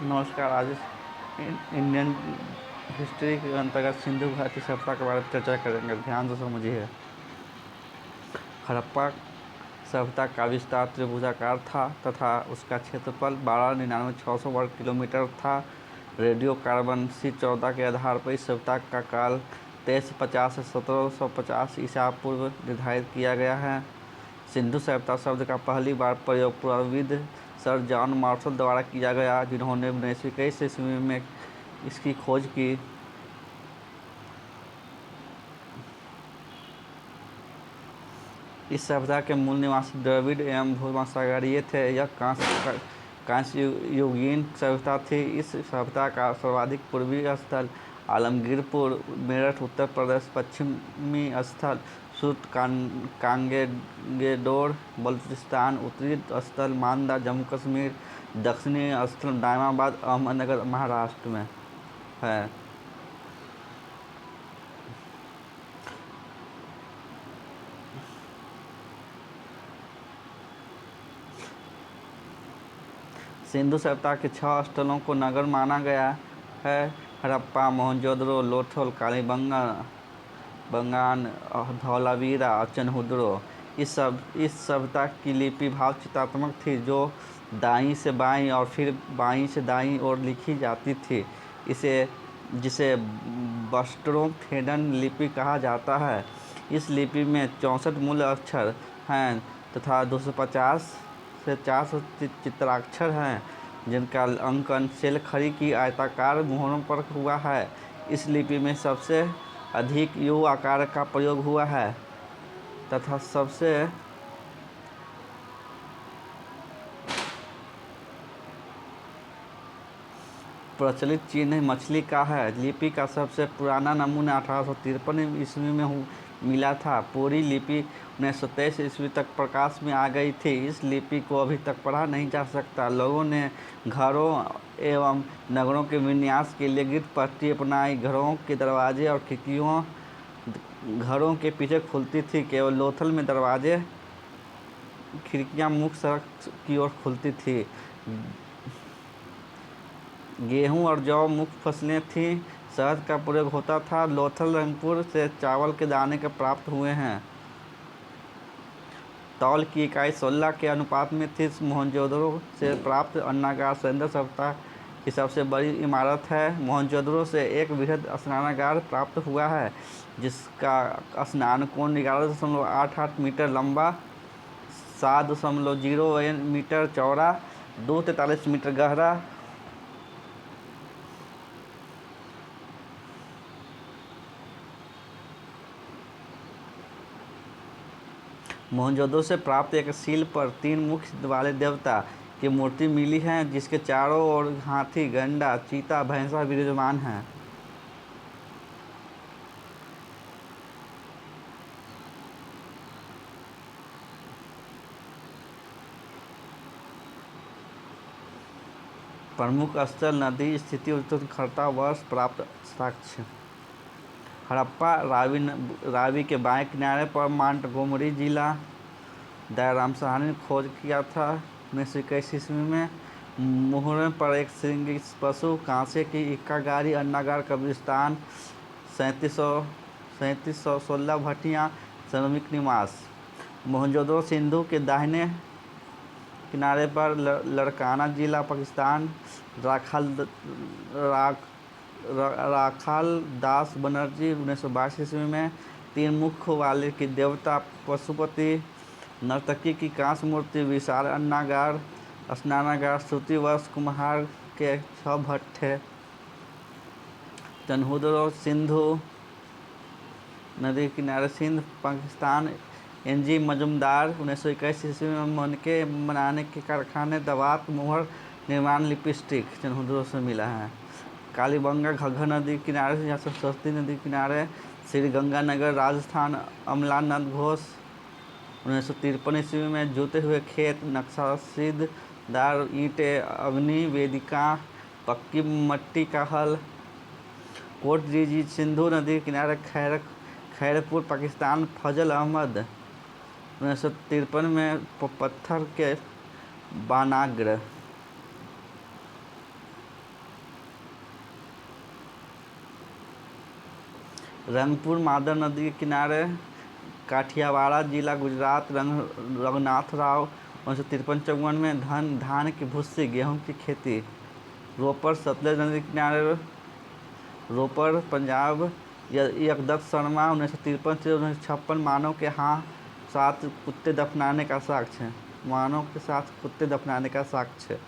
नमस्कार। आज Indian history के अंतर्गत सिंधु घाटी सभ्यता के बारे में चर्चा करेंगे। ध्यान से समझिए। हड़प्पा सभ्यता का विस्तार त्रिभुजाकार था तथा उसका क्षेत्रफल 12,99,600 वर्ग किलोमीटर था। रेडियो कार्बन C14 के आधार पर इस सभ्यता का काल 1350 से 1750 ईसा पूर्व निर्धारित किया गया है। सिंधु सभ्यता शब्द का पहली बार प्रयोग पुराविद सर जॉन मार्शल द्वारा किया गया, जिन्होंने 1921 ईस्वी में इसकी खोज की। इस सभ्यता के मूल निवासी द्रविड़ एवं भूमध्यसागरीय थे। यह कांस्य युगीन सभ्यता थी। इस सभ्यता का सर्वाधिक पूर्वी स्थल आलमगीरपुर, मेरठ उत्तर प्रदेश, पश्चिमी स्थल सूरत कांगेडोर बलूचिस्तान, उत्तरी स्थल मांदा जम्मू कश्मीर, दक्षिणी स्थल नाइमाबाद अहमदनगर महाराष्ट्र में है। सिंधु सभ्यता के 6 स्थलों को नगर माना गया है: हड़प्पा, मोहनजोदड़ो, लोथल, कालीबंगान, धौलावीरा और चनहुदड़ो। इस सभ्यता की लिपि भाव चित्रात्मक थी, जो दाईं से बाईं और फिर बाईं से दाईं ओर लिखी जाती थी। जिसे बस्टरोफेडन लिपि कहा जाता है। इस लिपि में 64 मूल अक्षर हैं तथा 250 से 400 चित्राक्षर हैं, जिनका अंकन शेलखड़ी की आयताकार मुहरों पर हुआ है। इस लिपि में सबसे अधिक यू आकार का प्रयोग हुआ है तथा सबसे प्रचलित चिन्ह मछली का है। लिपि का सबसे पुराना नमूना 1853 ईस्वी में मिला था। पूरी लिपि 1923 ईस्वी तक प्रकाश में आ गई थी। इस लिपि को अभी तक पढ़ा नहीं जा सकता। लोगों ने घरों एवं नगरों के विन्यास के लिए गिट्ट पट्टी अपनाई। घरों के दरवाजे और खिड़कियाँ घरों के पीछे खुलती थी। केवल लोथल में दरवाजे खिड़कियाँ मुख्य सड़क की ओर खुलती थी। गेहूं और जौ मुख्य फसलें थीं। शहद का प्रयोग होता था। लोथल रंगपुर से चावल के दाने के प्राप्त हुए हैं। तौल की इकाई 16 के अनुपात में थी। मोहनजोदड़ो से प्राप्त अन्नागार सिंधु सभ्यता की सबसे बड़ी इमारत है। मोहनजोदड़ो से एक बृहद स्नानागार प्राप्त हुआ है, जिसका स्नान कोण 11.88 मीटर लंबा, 7.01 मीटर चौड़ा, 243 मीटर गहरा मोहनजोदड़ो से प्राप्त एक सील पर 3 मुख वाले देवता की मूर्ति मिली है, जिसके चारों ओर हाथी, गंडा, चीता, भैंसा विराजमान हैं। प्रमुख स्थल, नदी, स्थिति, उत्खनन वर्ष, प्राप्त साक्ष्य। हड़प्पा रावी के बाएं किनारे पर मोंटगोमरी जिला। दयाराम साहनी ने खोज किया था 1921 ईस्वी में। मुहरे पर एक श्रृंगी पशु, कांसे की इक्का गाड़ी, अन्नागार, कब्रिस्तान, 3716 भट्टियाँ, श्रमिक निवास। मोहनजोदड़ो सिंधु के दाहिने किनारे पर लड़काना जिला, पाकिस्तान। राखाल दास बनर्जी 1922 ईस्वी में 3 मुख वाले की देवता पशुपति, नर्तकी की कांस्य मूर्ति, विशाल अन्नागार, स्नानागार, श्रुतिवर्ष कुम्हार के 6 भट्ट थे। चनहुदड़ो सिंधु नदी किनारे, सिंध, पाकिस्तान। NG मजुमदार 1921 ईस्वी में मनके बनाने के कारखाने, दवात, मोहर निर्माण, लिपस्टिक चनहुदड़ो से मिला है। कालीबंगा घग्घर नदी किनारे या सरस्वती नदी किनारे, श्रीगंगानगर, राजस्थान। अमलानंद घोष 1953 ईस्वी में जुते हुए खेत, नक्शाशीदार ईंटें, अग्नि वेदिका, पक्की मट्टी का हल। कोट जीजी सिंधु नदी किनारे, खैरपुर, पाकिस्तान। फजल अहमद 1953 में पत्थर के बानाग्र। रंगपुर माधव नदी के किनारे, काठियावाड़ जिला गुजरात। रघुनाथ राव 1953-54 में धान की भूसी, गेहूं की खेती। रोपड़ सतलुज नदी के किनारे, रोपड़ पंजाब। यकदत्त शर्मा 1953 से 1956 मानव के साथ कुत्ते दफनाने का साक्ष्य।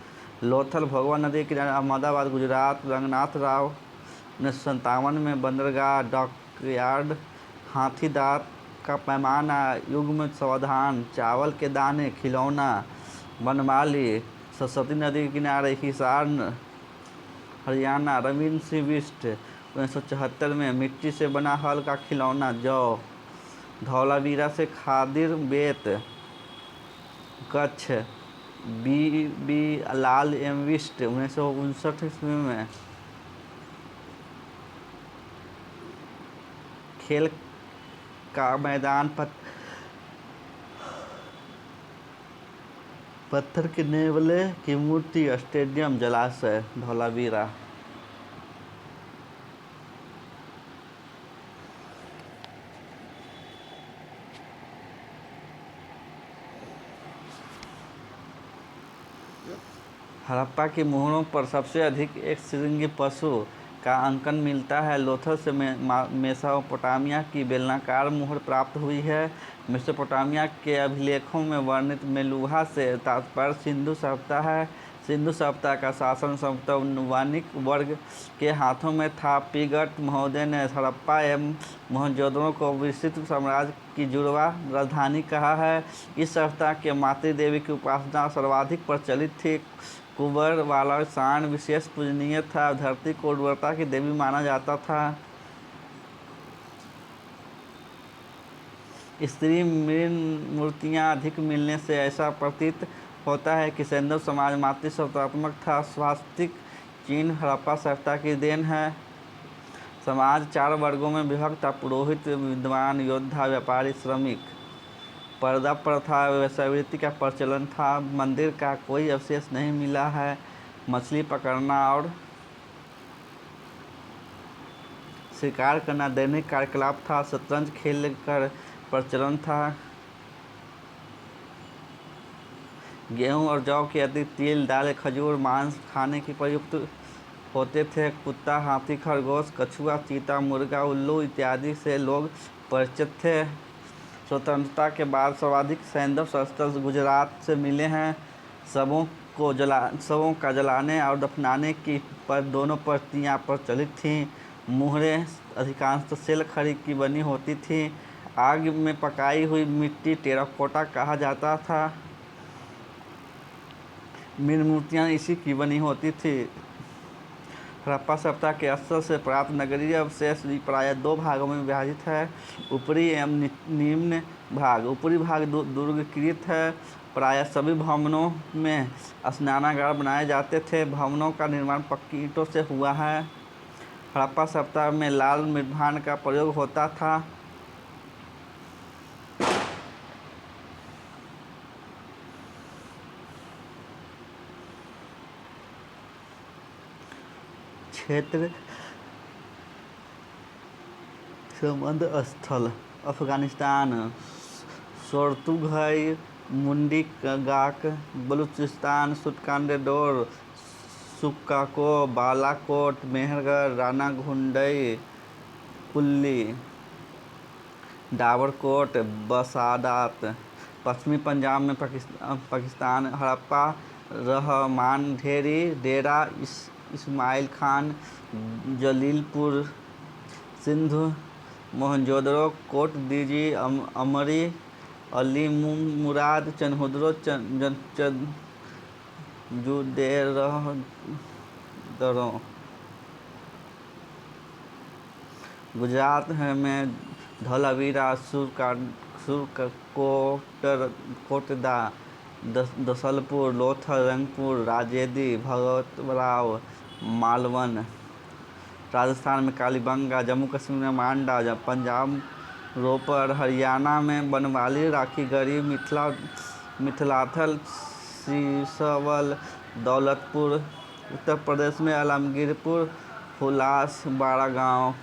लोथल भगवा नदी के किनारे, अहमदाबाद गुजरात। रंगनाथ राव 1957 में बंदरगाह, डॉकयार्ड। हाथी दांत का पैमाना, युग्म सावधान। चावल के दाने, खिलौना। बनमाली सरस्वती नदी के किनारे, हिसार हरियाणा। रविंद्र सिंह बिष्ट 1974 में मिट्टी से बना हल का खिलौना, जौ। धौलावीरा से खादिर बेत, कच्छ। बी लाल एम बिष्ट 1959 ईस्वी में। खेल का मैदान, पत्थर के नेवले की मूर्ति, स्टेडियम। जलाशय, धौलावीरा। हड़प्पा की मोहरों पर सबसे अधिक एक श्रृंगी पशु का अंकन मिलता है। लोथल से मेसोपोटामिया की बेलनाकार मोहर प्राप्त हुई है। मेसोपोटामिया के अभिलेखों में वर्णित मेलुहा से तात्पर्य सिंधु सभ्यता है। सिंधु सभ्यता का शासन संभवतः वानिक वर्ग के हाथों में था। पिगट महोदय ने हड़प्पा एवं मोहनजोदड़ो को विस्तृत साम्राज्य की जुड़वा राजधानी कहा है। इस सभ्यता के मातृदेवी की उपासना सर्वाधिक प्रचलित थी। कुंवर वाला सांड विशेष पूजनीय था। धरती को उर्वरता की देवी माना जाता था। स्त्री मूर्तियाँ अधिक मिलने से ऐसा प्रतीत होता है कि सैंधव समाज मातृसत्तात्मक था। स्वास्तिक चिन्ह हड़प्पा सभ्यता की देन है। समाज 4 वर्गों में विभक्त था: पुरोहित, विद्वान, योद्धा, व्यापारी, श्रमिक। पर्दा प्रथा, वेश्यावृत्ति का प्रचलन था। मंदिर का कोई अवशेष नहीं मिला है। मछली पकड़ना और शिकार करना दैनिक कार्यकलाप था। शतरंज खेल कर प्रचलन था। गेहूं और जौ के अतिरिक्त तिल, दाल, खजूर, मांस खाने की प्रयुक्त होते थे। कुत्ता, हाथी, खरगोश, कछुआ, चीता, मुर्गा, उल्लू इत्यादि से लोग परिचित थे। स्वतंत्रता के बाद सर्वाधिक सैंधव शस्त्र गुजरात से मिले हैं। शवों का जलाने और दफनाने की दोनों पद्धतियाँ प्रचलित थीं। मुहरें अधिकांशतः सेल खड़ी की बनी होती थीं। आग में पकाई हुई मिट्टी टेराकोटा कहा जाता था। मूर्तियाँ इसी की बनी होती थी। हड़प्पा सभ्यता के स्थल से प्राप्त नगरीय अवशेष प्रायः 2 भागों में विभाजित है: ऊपरी एवं निम्न भाग। ऊपरी भाग दुर्गीकृत है। प्रायः सभी भवनों में स्नानागार बनाए जाते थे। भवनों का निर्माण पक्की ईंटों से हुआ है। हड़प्पा सभ्यता में लाल मृद्भांड का प्रयोग होता था। क्षेत्र संबंध स्थल: अफगानिस्तान, सोर्तुगाई, मुंडी गाक, बलूचिस्तान, सुटकांडेडोर, सुक्काको, बालाकोट, मेहरगढ़, राना घुंडई, कुल्ली, डाबरकोट, बसादात। पश्चिमी पंजाब में पाकिस्तान, हड़प्पा, रहमान ढेरी, डेरा इस्माइल खान, जलीलपुर, सिंधु, मोहनजोदड़ो, कोट दीजी, अमरी, अली मुराद, चनहुदरो, जुदेरदरो। गुजरात में धौलावीरा, सुरकोटदा, दसलपुर, लोथल, रंगपुर, राजेदी, भगवतराव, मालवन। राजस्थान में कालीबंगा, जम्मू कश्मीर में मांडा, पंजाब रोपड़, हरियाणा में बनवाली, राखीगढ़ी, मिथिलाथल, सिसवल, दौलतपुर। उत्तर प्रदेश में आलमगीरपुर, हुलास, बाड़ागांव।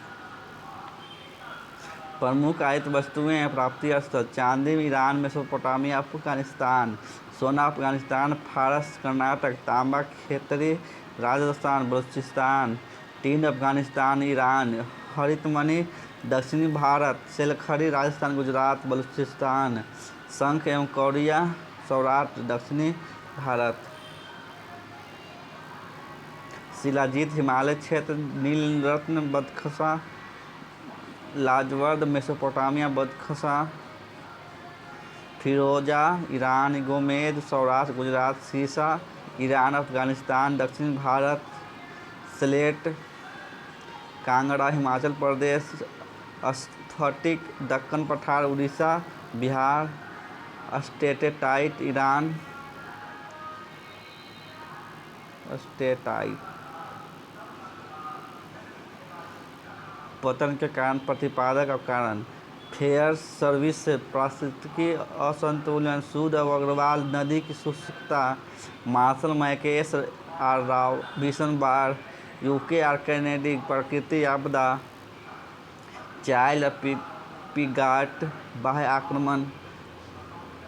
प्रमुख आयात वस्तुएं हैं। प्राप्ति स्थल चांदी ईरान, मेसोपोटामिया, अफगानिस्तान। सोना अफगानिस्तान, फारस, कर्नाटक। तांबा खेतरी राजस्थान, बलूचिस्तान। Tin Afghanistan, Iran. हरित मणि दक्षिणी भारत, सेलखड़ी राजस्थान, गुजरात, बलूचिस्तान। शंख एवं कौड़िया सौराष्ट्र, दक्षिणी भारत। शिलाजीत हिमालय क्षेत्र, नीलरत्न बदख्शां, लाजवर्द मेसोपोटामिया, बदख्शां। फिरोजा ईरान, गोमेद सौराष्ट्र, गुजरात। सीसा ईरान, अफगानिस्तान, दक्षिण भारत। स्लेट कांगड़ा हिमाचल प्रदेश, स्फटिक दक्कन पठार, Orissa, Bihar. Steatite Iran, steatite. पतन के कारण प्रतिपादक और कारण फेयर सर्विस से पारिस्थितिकी असंतुलन, सूद अग्रवाल, नदी की शुष्कता, मार्शल मैकेस आर राव, भीषण बाढ़, यूके आर कैनेडी, प्रकृति आपदा, चाइल्ड पिगाट, बाह्य आक्रमण,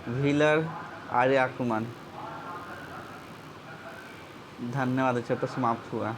व्हीलर आर्य आक्रमण। धन्यवाद। चैप्टर समाप्त हुआ।